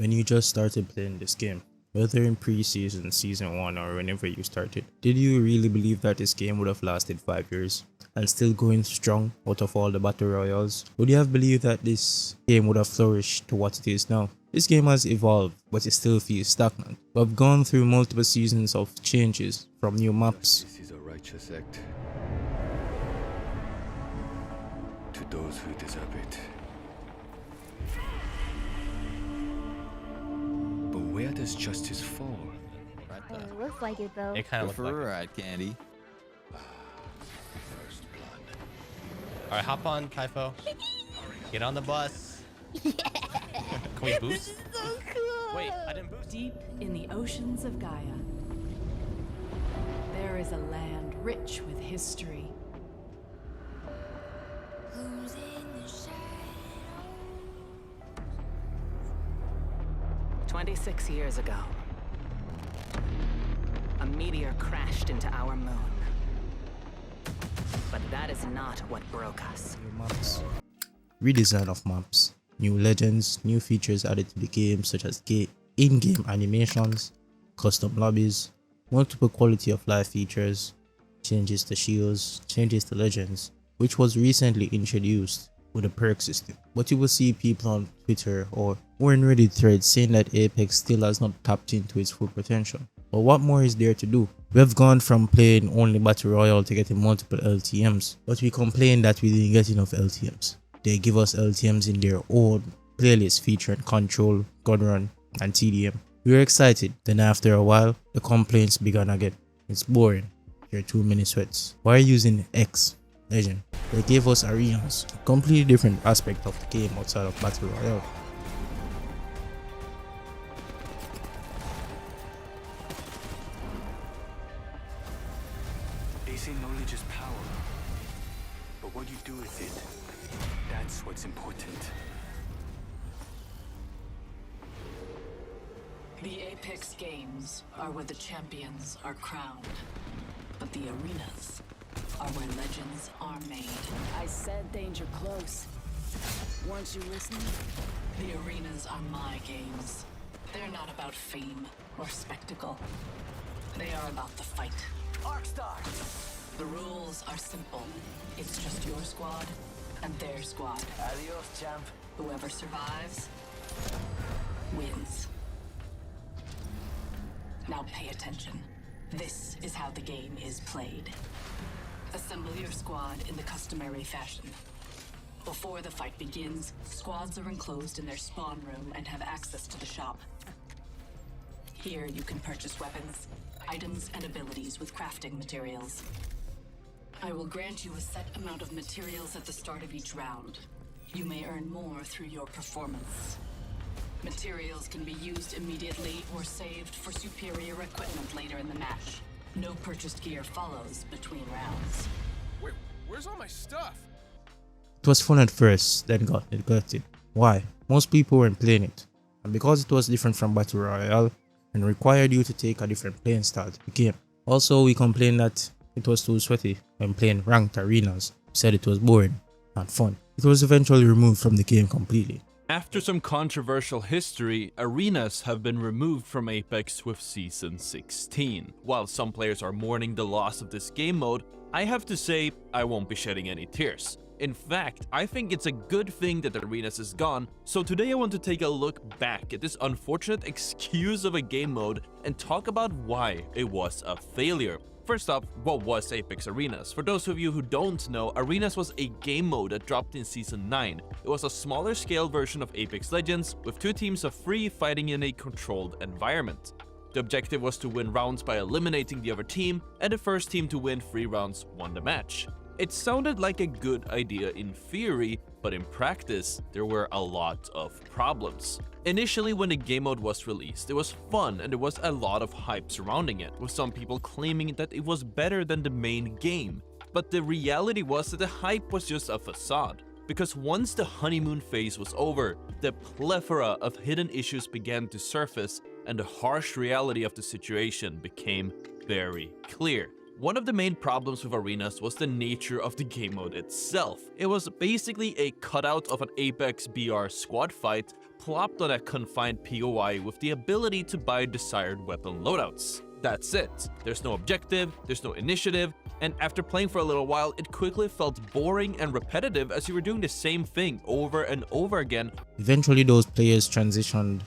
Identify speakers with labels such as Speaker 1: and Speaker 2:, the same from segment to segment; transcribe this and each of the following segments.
Speaker 1: when you just started playing this game, whether in pre-season, season 1 or whenever you started, did you really believe that this game would have lasted 5 years and still going strong out of all the battle royals? Would you have believed that this game would have flourished to what it is now? This game has evolved, but it still feels stagnant. We've gone through multiple seasons of changes, from new maps,
Speaker 2: This is a righteous act to those who deserve it. But where does justice fall?
Speaker 3: It looks like it though.
Speaker 4: It kind of
Speaker 5: Go
Speaker 4: looks
Speaker 5: for
Speaker 4: like
Speaker 5: a ride, Candy.
Speaker 2: First blood.
Speaker 4: it. Alright, hop on, Kaifo. Get on the bus. Can we boost?
Speaker 3: So cool.
Speaker 4: Wait, I didn't boost.
Speaker 6: Deep in the oceans of Gaia, there is a land rich with history.
Speaker 3: Who's in the shadow?
Speaker 7: 26 years ago, a meteor crashed into our moon. But that is not what broke us.
Speaker 1: new maps, redesign of maps, new legends, new features added to the game such as in-game animations, custom lobbies, multiple quality of life features, changes to shields, changes to legends, which was recently introduced with a perk system. But you will see people on Twitter or in Reddit threads saying that Apex still has not tapped into its full potential. But what more is there to do? We have gone from playing only Battle Royale to getting multiple LTMs, but we complain that we didn't get enough LTMs. They give us LTMs in their own playlist featuring Control, Gunrun, and TDM. We were excited, then after a while, the complaints began again. It's boring. You're too many sweats. Why are you using X? Legend. They gave us arenas, a completely different aspect of the game outside of Battle Royale.
Speaker 2: They say knowledge is power. But what you do with it, that's what's important.
Speaker 6: The Apex Games are where the champions are crowned, but the arenas are where legends are made.
Speaker 7: I said danger close. Weren't you listening?
Speaker 6: The arenas are my games. They're not about fame or spectacle. They are about the fight.
Speaker 7: Arkstar!
Speaker 6: The rules are simple. It's just your squad and their squad.
Speaker 7: Adios, champ.
Speaker 6: Whoever survives wins. Now pay attention. This is how the game is played. Assemble your squad in the customary fashion. Before the fight begins, squads are enclosed in their spawn room and have access to the shop. Here you can purchase weapons, items, and abilities with crafting materials. I will grant you a set amount of materials at the start of each round. You may earn more through your performance. Materials can be used immediately or saved for superior equipment later in the match. No purchased gear follows between rounds.
Speaker 8: Wait, where's all my stuff?
Speaker 1: It was fun at first, then got neglected. Why? Most people weren't playing it, and because it was different from Battle Royale and required you to take a different playing style to the game. Also, we complained that it was too sweaty when playing ranked arenas. We said it was boring, not fun. It was eventually removed from the game completely.
Speaker 9: After some controversial history, arenas have been removed from Apex with Season 16. While some players are mourning the loss of this game mode, I have to say I won't be shedding any tears. In fact, I think it's a good thing that Arenas is gone, so today I want to take a look back at this unfortunate excuse of a game mode and talk about why it was a failure. First up, what was Apex Arenas? For those of you who don't know, Arenas was a game mode that dropped in Season 9. It was a smaller scale version of Apex Legends, with two teams of three fighting in a controlled environment. The objective was to win rounds by eliminating the other team, and the first team to win 3 rounds won the match. It sounded like a good idea in theory, but in practice, there were a lot of problems. Initially, when the game mode was released, it was fun and there was a lot of hype surrounding it, with some people claiming that it was better than the main game. But the reality was that the hype was just a facade, because once the honeymoon phase was over, the plethora of hidden issues began to surface and the harsh reality of the situation became very clear. One of the main problems with Arenas was the nature of the game mode itself. It was basically a cutout of an Apex BR squad fight, plopped on a confined POI with the ability to buy desired weapon loadouts. That's it. There's no objective, there's no initiative, and after playing for a little while, it quickly felt boring and repetitive as you were doing the same thing over and over again.
Speaker 1: Eventually those players transitioned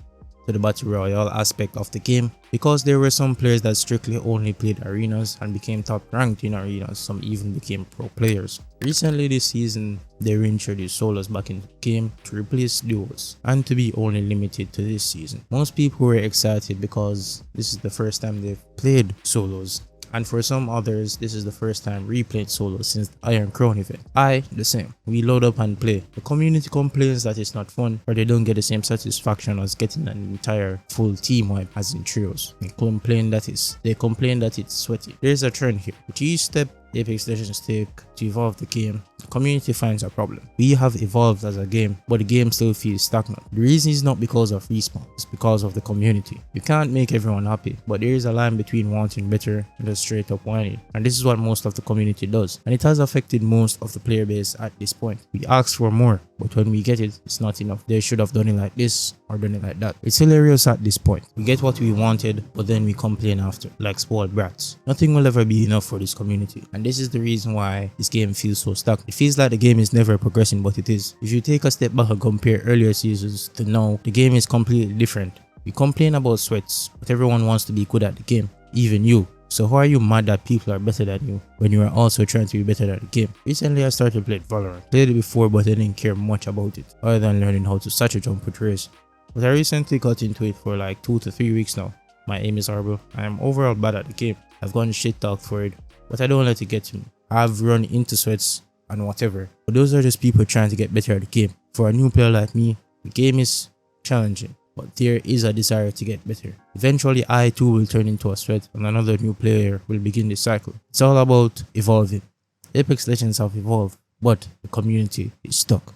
Speaker 1: to the Battle Royale aspect of the game because there were some players that strictly only played arenas and became top ranked in arenas. Some even became pro players. Recently this season, they reintroduced solos back in the game to replace duos and to be only limited to this season. Most people were excited because this is the first time they've played solos, and for some others, this is the first time replaying solo since the Iron Crown event. The same. We load up and play. The community complains that it's not fun, or they don't get the same satisfaction as getting an entire full team wipe as in trios. They complain that it's sweaty. There's a trend here. With each step Apex Legends take to evolve the game, the community finds a problem. We have evolved as a game, but the game still feels stagnant. The reason is not because of Respawn, it's because of the community. You can't make everyone happy, but there is a line between wanting better and just straight up whining, and this is what most of the community does, and it has affected most of the player base at this point. We ask for more, but when we get it, it's not enough. They should have done it like this or done it like that. It's hilarious at this point. We get what we wanted, but then we complain after, like spoiled brats. Nothing will ever be enough for this community, and this is the reason why this game feels so stuck. It feels like the game is never progressing, but it is. If you take a step back and compare earlier seasons to now, the game is completely different. We complain about sweats, but everyone wants to be good at the game, even you. So how are you mad that people are better than you when you are also trying to be better at the game? Recently I started playing Valorant. Played it before, but I didn't care much about it, other than learning how to satchel jump with Raze. But I recently got into it for like 2 to 3 weeks now. My aim is horrible. I am overall bad at the game. I've gotten shit talked for it, but I don't let it get to me. I've run into sweats and whatever, but those are just people trying to get better at the game. For a new player like me, the game is challenging, but there is a desire to get better. Eventually I too will turn into a sweat and another new player will begin the cycle. It's all about evolving. Apex Legends have evolved, but the community is stuck.